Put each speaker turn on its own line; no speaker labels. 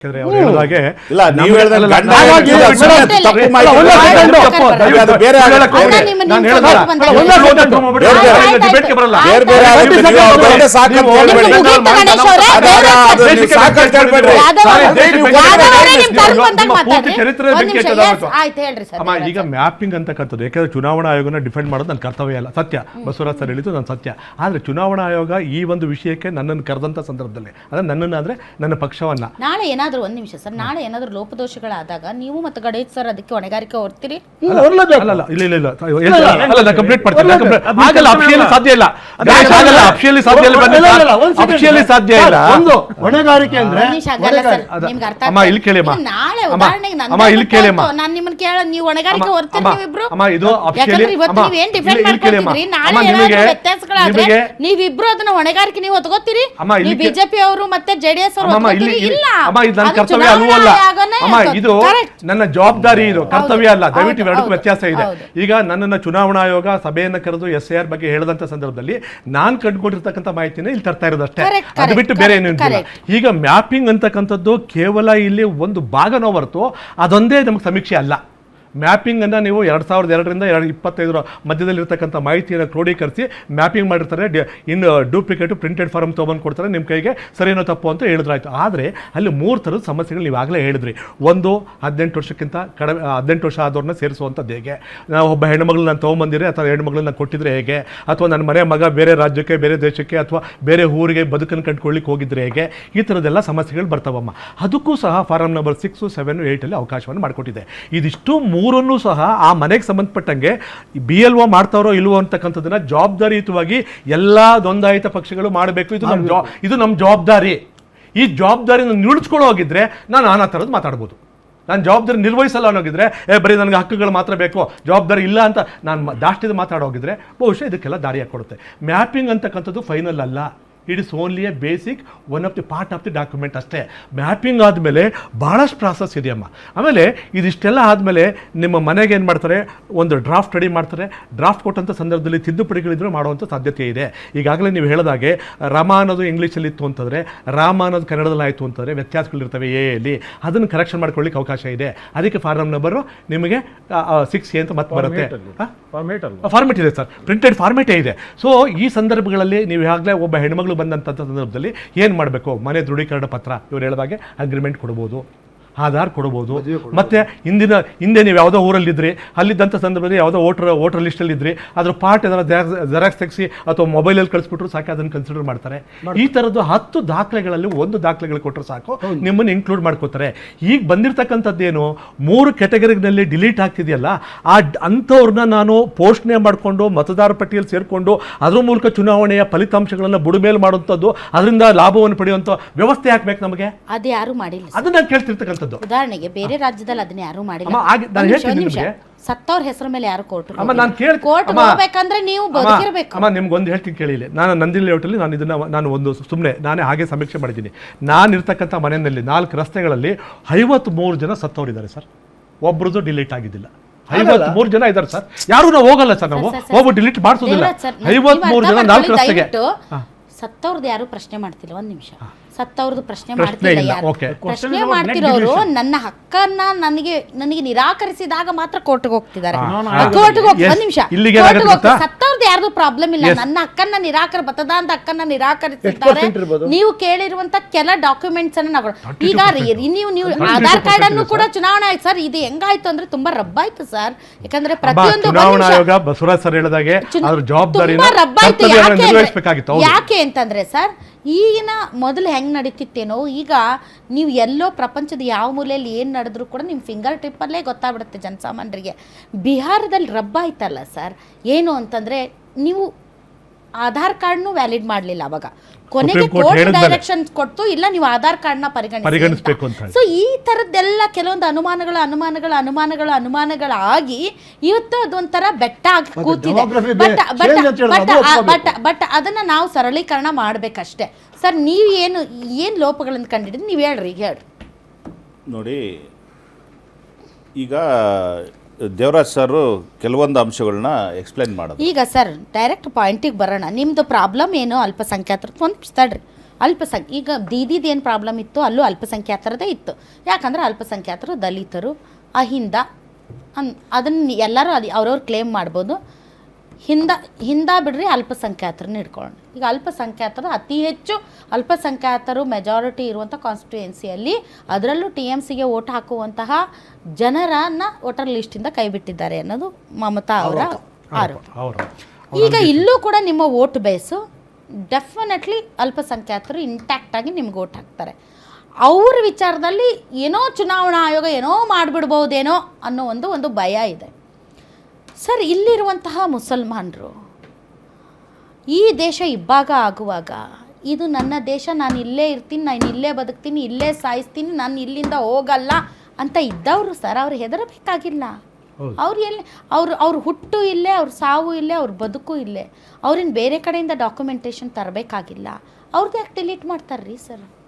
ಅವ್ರು ಹೇಳಿದಾಗೆ
ಇಲ್ಲ ನೀವು ಹೇಳಿದ್ರೆ ಗಂಡ ತಪ್ಪು ಮಾಹಿತಿ ಅದು ಬೇರೆ
ನಾನು ಹೇಳಿದ್ರೆ ಡಿಬೇಟ್ಗೆ ಬರಲ್ಲ.
ಬೇರೆ ಬೇರೆ ಆಗಿದ್ರೆ ಸಾಕಂತ ಹೇಳ್ಬೇಡಿ. ಸಾಕಂತ ಹೇಳ್ಬೇಡ್ರಿ.
ಪೂರ್ತಿ ಚರಿತ್ರೆ ಅಮ್ಮ ಈಗ ಮ್ಯಾಪಿಂಗ್ ಅಂತಕ್ಕಂಥದ್ದು ಯಾಕಂದ್ರೆ ಚುನಾವಣಾ ಆಯೋಗನ ಡಿಫೆಂಡ್ ಮಾಡೋದು ನನ್ನ ಕರ್ತವ್ಯ ಅಲ್ಲ. ಸತ್ಯ ಬಸವರಾಜ್ ಸರ್ ಹೇಳಿದ್ದು ನನ್ನ ಸತ್ಯ. ಆದ್ರೆ ಚುನಾವಣಾ ಆಯೋಗ ಈ ಒಂದು ವಿಷಯಕ್ಕೆ ನನ್ನನ್ನು ಕರೆದಂತ ಸಂದರ್ಭದಲ್ಲಿ ಅಂದ್ರೆ ನನ್ನನ್ನು ಅಂದ್ರೆ ನನ್ನ ಪಕ್ಷವನ್ನ
ನಾಳೆ ಏನಾದ್ರು ಒಂದ್ ನಿಮಿಷ ಸರ್, ನಾಳೆ ಏನಾದ್ರು ಲೋಪದೋಷಗಳಾದಾಗ ನೀವು ಮತ್ತು ಗಣೇಶ್ ಸರ್ ಅದಕ್ಕೆ ಹೊಣೆಗಾರಿಕೆ ಹೊರ್ತೀರಿ?
ಕಂಪ್ಲೀಟ್ ಮಾಡ್ತೀನಿ. ಆಗಲ್ಲ, ಅಫಿಷಿಯಲಿ ಸಾಧ್ಯ ಇಲ್ಲ. ಅಫಿಷಿಯಲಿ ಸಾಧ್ಯ ಇಲ್ಲ. ಅಫಿಷಿಯಲಿ ಸಾಧ್ಯ ಇಲ್ಲ.
ಒಂದು ಹೊಣೆಗಾರಿಕೆ ಅಂದ್ರೆ
ಅಮ್ಮ ಇಲ್ಲಿ ಕೇಳಿ ಅಮ್ಮ.
ನಾಳೆ ಉದಾಹರಣೆಗೆ
ಅಮ್ಮ ಇಲ್ಲಿ ಕೇಳಿ ಅಮ್ಮ.
ನಾನು ನಿಮ್ಮನ್ನ ಕೇಳ ನೀವು ಹೊಣೆಗಾರಿಕೆ ಹೊರ್ತೀರಿ ನೀವಿಬ್ರು?
ಅಮ್ಮ ಇದು ಅಫಿಷಿಯಲಿ
ಇವತ್ತು ನೀವೇನ್ ಡಿಫೆಂಡ್ ಮಾಡ್ಕೊಳ್ತಿದ್ರಿ, ನಾಳೆ ಏನಾದ್ರು ವ್ಯತ್ಯಾಸಗಳಾದ್ರೆ ನೀವಿಬ್ರು ಅದನ್ನ ಹೊಣೆಗಾರಿಕೆ ನೀವು ಹೊತ್ಕೋತೀರಿ? ನೀವು ಬಿಜೆಪಿ ಅವರು ಮತ್ತೆ ಜೆಡಿಎಸ್ ಅವರು ಇಲ್ಲ.
ಅಮ್ಮ ಇದು ನನ್ನ ಕರ್ತವ್ಯ ಅಲ್ವೂ ಅಲ್ಲ ಅಮ್ಮ, ಇದು ನನ್ನ ಜವಾಬ್ದಾರಿ, ಇದು ಕರ್ತವ್ಯ ಅಲ್ಲ. ದಯವಿಟ್ಟು ಎರಡಕ್ಕೂ ವ್ಯತ್ಯಾಸ ಇದೆ. ಈಗ ನನ್ನನ್ನು ಚುನಾವಣಾ ಆಯೋಗ ಸಭೆಯನ್ನು ಕರೆದು SIR ಬಗ್ಗೆ ಹೇಳಿದಂತ ಸಂದರ್ಭದಲ್ಲಿ ನಾನು ಕಂಡುಕೊಂಡಿರ್ತಕ್ಕಂಥ ಮಾಹಿತಿನ ಇಲ್ಲಿ ತರ್ತಾ ಇರೋದಷ್ಟೇ, ಅದು ಬಿಟ್ಟು ಬೇರೆ ಏನು ಇಲ್ಲ. ಈಗ ಮ್ಯಾಪಿಂಗ್ ಅಂತಕ್ಕಂಥದ್ದು ಕೇವಲ ಇಲ್ಲಿ ಒಂದು ಭಾಗನೋ ಹೊರತು ಅದೊಂದೇ ನಮಗೆ ಸಮೀಕ್ಷೆ ಅಲ್ಲ. ಮ್ಯಾಪಿಂಗ್ ಅನ್ನು ನೀವು 2002ರಿಂದ 2025 ಮಧ್ಯದಲ್ಲಿರ್ತಕ್ಕಂಥ ಮಾಹಿತಿಯನ್ನು ಕ್ರೋಢೀಕರಿಸಿ ಮ್ಯಾಪಿಂಗ್ ಮಾಡಿರ್ತಾರೆ. ಇನ್ನು ಡೂಪ್ಲಿಕೇಟು ಪ್ರಿಂಟೆಡ್ ಫಾರ್ಮ್ ತೊಗೊಂಡು ಕೊಡ್ತಾರೆ, ನಿಮ್ಮ ಕೈಗೆ ಸರಿನೋ ತಪ್ಪು ಅಂತ ಹೇಳಿದ್ರಾಯ್ತು. ಆದರೆ ಅಲ್ಲಿ 3 ಥರದ ಸಮಸ್ಯೆಗಳು ನೀವು ಆಗಲೇ ಹೇಳಿದ್ರಿ. ಒಂದು 18 ವರ್ಷಕ್ಕಿಂತ ಕಡಿಮೆ 18 ವರ್ಷ ಆದವ್ರನ್ನ ಸೇರಿಸುವಂಥದ್ದು ಹೇಗೆ, ನಾವು ಒಬ್ಬ ಹೆಣ್ಮಗಳು ನಾನು ತೊಗೊಂಬಂದಿದ್ರೆ ಅಥವಾ ಹೆಣ್ಮಗಳನ್ನ ಕೊಟ್ಟಿದ್ರೆ ಹೇಗೆ, ಅಥವಾ ನನ್ನ ಮನೆ ಮಗ ಬೇರೆ ರಾಜ್ಯಕ್ಕೆ ಬೇರೆ ದೇಶಕ್ಕೆ ಅಥವಾ ಬೇರೆ ಊರಿಗೆ ಬದುಕನ್ನು ಕಂಡುಕೊಳ್ಳಿಕ್ಕೆ ಹೋಗಿದ್ರೆ ಹೇಗೆ, ಈ ಥರದ್ದೆಲ್ಲ ಸಮಸ್ಯೆಗಳು ಬರ್ತಾವಮ್ಮ. ಅದಕ್ಕೂ ಸಹ ಫಾರಂ ನಂಬರ್ 6, 7, 8 ಅವಕಾಶವನ್ನು ಮಾಡಿಕೊಟ್ಟಿದೆ. ಇದಿಷ್ಟು ಮೂರನ್ನು ಸಹ ಆ ಮನೆಗೆ ಸಂಬಂಧಪಟ್ಟಂಗೆ BLO ಮಾಡ್ತಾರೋ ಇಲ್ವೋ ಅಂತಕ್ಕಂಥದ್ದನ್ನ ಜವಾಬ್ದಾರಿಯುತವಾಗಿ ಎಲ್ಲ ನೋಂದಾಯಿತ ಪಕ್ಷಗಳು ಮಾಡಬೇಕು. ಇದು ನಮ್ಮ ಜವಾಬ್ದಾರಿ. ಈ ಜವಾಬ್ದಾರಿನ ನಿಲ್ಲಿಸ್ಕೊಳ್ಳೋ ಹೋಗಿದ್ರೆ ನಾನು ಆ ಥರದ್ದು ಮಾತಾಡ್ಬೋದು. ನಾನು ಜವಾಬ್ದಾರಿ ನಿರ್ವಹಿಸಲ್ಲ ಅನ್ನೋಗಿದ್ರೆ ಬರೀ ನನಗೆ ಹಕ್ಕುಗಳು ಮಾತ್ರ ಬೇಕು, ಜವಾಬ್ದಾರಿ ಇಲ್ಲ ಅಂತ ನಾನು ದಾಷ್ಟಿದ ಮಾತಾಡೋಗಿದ್ರೆ ಬಹುಶಃ ಇದಕ್ಕೆಲ್ಲ ದಾರಿ ಹಾಕೊಡುತ್ತೆ. ಮ್ಯಾಪಿಂಗ್ ಅಂತಕ್ಕಂಥದ್ದು ಫೈನಲ್ ಅಲ್ಲ. It is only A basic one of the part of the document ಅಷ್ಟೇ. ಮ್ಯಾಪಿಂಗ್ ಆದಮೇಲೆ ಭಾಳಷ್ಟು ಪ್ರಾಸೆಸ್ ಇದೆಯಮ್ಮ. ಆಮೇಲೆ ಇದಿಷ್ಟೆಲ್ಲ ಆದಮೇಲೆ ನಿಮ್ಮ ಮನೆಗೆ ಏನು ಮಾಡ್ತಾರೆ, ಒಂದು ಡ್ರಾಫ್ಟ್ ರೆಡಿ ಮಾಡ್ತಾರೆ. ಡ್ರಾಫ್ಟ್ ಕೊಟ್ಟಂಥ ಸಂದರ್ಭದಲ್ಲಿ ತಿದ್ದುಪಡಿಗಳಿದ್ರೂ ಮಾಡುವಂಥ ಸಾಧ್ಯತೆ ಇದೆ. ಈಗಾಗಲೇ ನೀವು ಹೇಳಿದಾಗೆ ರಾಮ ಅನ್ನೋದು ಇಂಗ್ಲೀಷಲ್ಲಿ ಇತ್ತು ಅಂತಂದರೆ, ರಾಮ ಅನ್ನೋದು ಕನ್ನಡದಲ್ಲಿ ಆಯಿತು ಅಂತಂದರೆ ವ್ಯತ್ಯಾಸಗಳಿರ್ತವೆ ಎಲ್ಲಿ, ಅದನ್ನು ಕರೆಕ್ಷನ್ ಮಾಡ್ಕೊಳ್ಳಿಕ್ಕೆ ಅವಕಾಶ ಇದೆ. ಅದಕ್ಕೆ ಫಾರಂ ನಂಬರು ನಿಮಗೆ 6A ಅಂತ ಮತ್ತೆ ಬರುತ್ತೆ. ಫಾರ್ಮೆಟ್ ಇದೆ ಸರ್, ಪ್ರಿಂಟೆಡ್ ಫಾರ್ಮೆಟೇ ಇದೆ. ಸೊ ಈ ಸಂದರ್ಭಗಳಲ್ಲಿ ನೀವು ಈಗಾಗಲೇ ಒಬ್ಬ ಹೆಣ್ಮಗಳು ಬಂದಂಥ ಸಂದರ್ಭದಲ್ಲಿ ಏನು ಮಾಡಬೇಕು, ಮನೆ ದೃಢೀಕರಣ ಪತ್ರ ಇವ್ರು ಹೇಳಿದಾಗೆ ಅಗ್ರಿಮೆಂಟ್ ಕೊಡ್ಬೋದು, ಆಧಾರ್ ಕೊಡ್ಬೋದು. ಮತ್ತೆ ಹಿಂದೆ ನೀವು ಯಾವುದೋ ಊರಲ್ಲಿದ್ರಿ, ಅಲ್ಲಿದ್ದಂಥ ಸಂದರ್ಭದಲ್ಲಿ ಯಾವುದೋ ವೋಟರ್ ಲಿಸ್ಟಲ್ಲಿದ್ರಿ, ಅದ್ರ ಪಾರ್ಟ್ ಏನಾದ್ರು ಜೆರಾಕ್ಸ್ ತೆಗೆಸಿ ಅಥವಾ ಮೊಬೈಲಲ್ಲಿ ಕಳಿಸ್ಬಿಟ್ರು ಸಾಕು, ಅದನ್ನು ಕನ್ಸಿಡರ್ ಮಾಡ್ತಾರೆ. ಈ ಥರದ್ದು 10 ದಾಖಲೆಗಳಲ್ಲಿ 1 ದಾಖಲೆಗಳು ಕೊಟ್ಟರು ಸಾಕು, ನಿಮ್ಮನ್ನು ಇನ್ಕ್ಲೂಡ್ ಮಾಡ್ಕೋತಾರೆ. ಈಗ ಬಂದಿರತಕ್ಕಂಥದ್ದೇನು 3 ಕ್ಯಾಟಗರಿನಲ್ಲಿ ಡಿಲೀಟ್ ಆಗ್ತಿದೆಯಲ್ಲ, ಅಂಥವ್ರನ್ನ ನಾನು ಪೋಷಣೆ ಮಾಡಿಕೊಂಡು ಮತದಾರ ಪಟ್ಟಿಯಲ್ಲಿ ಸೇರಿಕೊಂಡು ಅದ್ರ ಮೂಲಕ ಚುನಾವಣೆಯ ಫಲಿತಾಂಶಗಳನ್ನು ಬುಡಮೇಲೆ ಮಾಡುವಂಥದ್ದು, ಅದರಿಂದ ಲಾಭವನ್ನು ಪಡೆಯುವಂಥ ವ್ಯವಸ್ಥೆ ಹಾಕ್ಬೇಕು ನಮಗೆ.
ಅದು ಯಾರು ಮಾಡಿಲ್ಲ.
ಅದನ್ನ ನಾನು ಕೇಳ್ತಿರ್ತಕ್ಕಂಥದ್ದು.
ಉದಾಹರಣೆಗೆ ಬೇರೆ ರಾಜ್ಯದಲ್ಲಿ ಅದನ್ನ ಯಾರು ಮಾಡಿಲ್ಲ. ಸತ್ತವ್ರ ಹೆಸರ ಮೇಲೆ ಯಾರು ಕೋರ್ಟ್ ಹೋಗ್ಬೇಕಂದ್ರೆ ನೀವು ಬದುಕಿರಬೇಕು.
ಅಮ್ಮ ನಿಮ್ಗೊಂದು ಹೇಳ್ತೀನಿ ಕೇಳಿ. ನಾನು ನಂದಿನಿ ಲೇಔಟಲ್ಲಿ ನಾನು ಒಂದು ಸುಮ್ಮನೆ ನಾನೇ ಹಾಗೆ ಸಮೀಕ್ಷೆ ಮಾಡಿದ್ದೀನಿ. ನಾನು ಇರ್ತಕ್ಕಂಥ ಮನೆಯಲ್ಲಿ 4 ರಸ್ತೆಗಳಲ್ಲಿ 53 ಜನ ಸತ್ತವರಿದ್ದಾರೆ ಸರ್. ಒಬ್ರದ್ದು ಡಿಲೀಟ್ ಆಗಿದ್ದಿಲ್ಲ. 53 ಜನ ಇದ್ದಾರೆ ಸರ್. ಯಾರು ನಾವು ಹೋಗಲ್ಲ ಸರ್, ನಾವು ಹೋಗ್ಬಿಟ್ಟು ಡಿಲೀಟ್ ಮಾಡಿಸೋದಿಲ್ಲ. 53 ಜನ 4 ರಸ್ತೆಗೆ.
ಸತ್ತವ್ರದ್ದು ಯಾರು ಪ್ರಶ್ನೆ ಮಾಡ್ತಿಲ್ಲ. ಒಂದ್ ನಿಮಿಷ, ಸತ್ತವ್ರದ್ದು ಪ್ರಶ್ನೆ ಮಾಡ್ತಿಲ್ಲ ಯಾರು. ಪ್ರಶ್ನೆ ಮಾಡ್ತಿರೋರು ನನ್ನ ಹಕ್ಕನ್ನ ನನಗೆ ನಿರಾಕರಿಸಿದಾಗ ಮಾತ್ರ ಕೋರ್ಟ್ಗೆ ಹೋಗ್ತಿದ್ದಾರೆ. ಕೋರ್ಟ್ಗೆ ಹೋಗಿ ಒಂದ್ ನಿಮಿಷ, ಸತ್ತವ್ರದ್ದು ಯಾರ್ದು ಪ್ರಾಬ್ಲಮ್ ಇಲ್ಲ. ನನ್ನ ಹಕ್ಕನ್ನ ಮತದಾನದ ಹಕ್ಕನ್ನ ನಿರಾಕರಿಸಿದ್ದಾರೆ. ನೀವು ಕೇಳಿರುವಂತ ಕೆಲ ಡಾಕ್ಯುಮೆಂಟ್ಸ್ ಅನ್ನ ನಾವು ಈಗ ನೀವು ಆಧಾರ್ ಕಾರ್ಡ್ ಅನ್ನು ಕೂಡ ಚುನಾವಣಾ ಆಯ್ತು ಸರ್. ಇದು ಹೆಂಗಾಯ್ತು ಅಂದ್ರೆ ತುಂಬಾ ರಬ್ಬಾಯ್ತು ಸರ್. ಯಾಕಂದ್ರೆ ಪ್ರತಿಯೊಂದು
ಬಸವರಾಜ್ ಸರ್ ಹೇಳಿದಾಗೆ
ಯಾಕೆ ಅಂತಂದ್ರೆ ಸರ್, ಈಗಿನ ಮೊದಲು ಹೆಂಗೆ ನಡೀತಿತ್ತೇನೋ, ಈಗ ನೀವು ಎಲ್ಲೋ ಪ್ರಪಂಚದ ಯಾವ ಮೂಲೆಯಲ್ಲಿ ಏನು ನಡೆದ್ರು ಕೂಡ ನಿಮ್ಮ ಫಿಂಗರ್ ಟಿಪ್ಪಲ್ಲೇ ಗೊತ್ತಾಗ್ಬಿಡುತ್ತೆ ಜನಸಾಮಾನ್ಯರಿಗೆ. ಬಿಹಾರದಲ್ಲಿ ರಬ್ಬಾಯ್ತಲ್ಲ ಸರ್, ಏನು ಅಂತಂದರೆ ನೀವು ಆಧಾರ್ ಕಾರ್ಡ್ನು ವ್ಯಾಲಿಡ್ ಮಾಡಲಿಲ್ಲ. ಅವಾಗ ಕೊನೆಗೆ ಕೋರ್ಟ್ ಡೈರೆಕ್ಷನ್ ಕೊಟ್ಟು ಇಲ್ಲ ನೀವು ಆಧಾರ್ ಕಾರ್ಡ್ನ ಪರಿಗಣಿಸಬೇಕು ಅಂತ. ಸೊ ಈ ಥರದ್ದೆಲ್ಲ ಕೆಲವೊಂದು ಅನುಮಾನಗಳಾಗಿ ಇವತ್ತು ಅದೊಂಥರ ಬೆಟ್ಟ ಆಗಿ ಕೂತಿದೆ. ಬಟ್ ಅದನ್ನ ನಾವು ಸರಳೀಕರಣ ಮಾಡ್ಬೇಕಷ್ಟೇ ಸರ್. ನೀವು ಏನು ಲೋಪಗಳನ್ನು ಕಂಡಿದ್ದೀರಿ ನೀವು ಹೇಳ್ರಿ. ಈಗ ಹೇಳ್ರಿ
ನೋಡಿ, ಈಗ ದೇವರಾಜ್ ಸರ್ ಕೆಲವೊಂದು ಅಂಶಗಳನ್ನ ಎಕ್ಸ್ಪ್ಲೈನ್ ಮಾಡೋದು.
ಈಗ ಸರ್ ಡೈರೆಕ್ಟ್ ಪಾಯಿಂಟಿಗೆ ಬರೋಣ. ನಿಮ್ಮದು ಪ್ರಾಬ್ಲಮ್ ಏನು ಅಲ್ಪಸಂಖ್ಯಾತರು ಒಂದು ತಡ್ರಿ ಈಗ ದೀದಿದು ಏನು ಪ್ರಾಬ್ಲಮ್ ಇತ್ತು ಅಲ್ಲೂ ಅಲ್ಪಸಂಖ್ಯಾತರದೇ ಇತ್ತು. ಯಾಕಂದರೆ ಅಲ್ಪಸಂಖ್ಯಾತರು, ದಲಿತರು, ಅಹಿಂದ ಅದನ್ನು ಎಲ್ಲರೂ ಅವ್ರವ್ರು ಕ್ಲೇಮ್ ಮಾಡ್ಬೋದು. ಹಿಂದ ಬಿಡ್ರಿ, ಅಲ್ಪಸಂಖ್ಯಾತರನ್ನ ಇಟ್ಕೊಳ್ಳೋಣ. ಈಗ ಅಲ್ಪಸಂಖ್ಯಾತರು ಅತಿ ಹೆಚ್ಚು ಅಲ್ಪಸಂಖ್ಯಾತರು ಮೆಜಾರಿಟಿ ಇರುವಂಥ ಕಾನ್ಸ್ಟಿಟ್ಯೂಯೆನ್ಸಿಯಲ್ಲಿ, ಅದರಲ್ಲೂ TMCಗೆ ವೋಟ್ ಹಾಕುವಂತಹ ಜನರನ್ನು ವೋಟರ್ ಲಿಸ್ಟಿಂದ ಕೈಬಿಟ್ಟಿದ್ದಾರೆ ಅನ್ನೋದು ಮಮತಾ ಅವರ ಆರೋಪ. ಈಗ ಇಲ್ಲೂ ಕೂಡ ನಿಮ್ಮ ವೋಟ್ ಬೇಸು ಡೆಫಿನೆಟ್ಲಿ ಅಲ್ಪಸಂಖ್ಯಾತರು ಇಂಟ್ಯಾಕ್ಟಾಗಿ ನಿಮ್ಗೆ ವೋಟ್ ಹಾಕ್ತಾರೆ. ಅವ್ರ ವಿಚಾರದಲ್ಲಿ ಏನೋ ಚುನಾವಣಾ ಆಯೋಗ ಏನೋ ಮಾಡಿಬಿಡ್ಬೋದೇನೋ ಅನ್ನೋ ಒಂದು ಭಯ ಇದೆ. ಸರ್, ಇಲ್ಲಿರುವಂತಹ ಮುಸಲ್ಮಾನರು ಈ ದೇಶ ಇಬ್ಬಾಗ ಆಗುವಾಗ ಇದು ನನ್ನ ದೇಶ, ನಾನು ಇಲ್ಲೇ ಇರ್ತೀನಿ, ನಾನು ಇಲ್ಲೇ ಬದುಕ್ತೀನಿ, ಇಲ್ಲೇ ಸಾಯಿಸ್ತೀನಿ, ನಾನು ಇಲ್ಲಿಂದ ಹೋಗಲ್ಲ ಅಂತ ಇದ್ದವರು ಸರ್, ಅವ್ರು ಹೆದರಬೇಕಾಗಿಲ್ಲ. ಅವ್ರು ಎಲ್ಲಿ ಅವ್ರ ಹುಟ್ಟು ಇಲ್ಲೇ, ಅವ್ರ ಸಾವು ಇಲ್ಲೇ, ಅವ್ರ ಬದುಕು ಇಲ್ಲೇ. ಅವ್ರಿನ್ ಬೇರೆ ಕಡೆಯಿಂದ ಡಾಕ್ಯುಮೆಂಟೇಷನ್ ತರಬೇಕಾಗಿಲ್ಲ. ಅವ್ರದ್ದು ಯಾಕೆ ಡಿಲೀಟ್ ಮಾಡ್ತಾರ್ರಿ ಸರ್?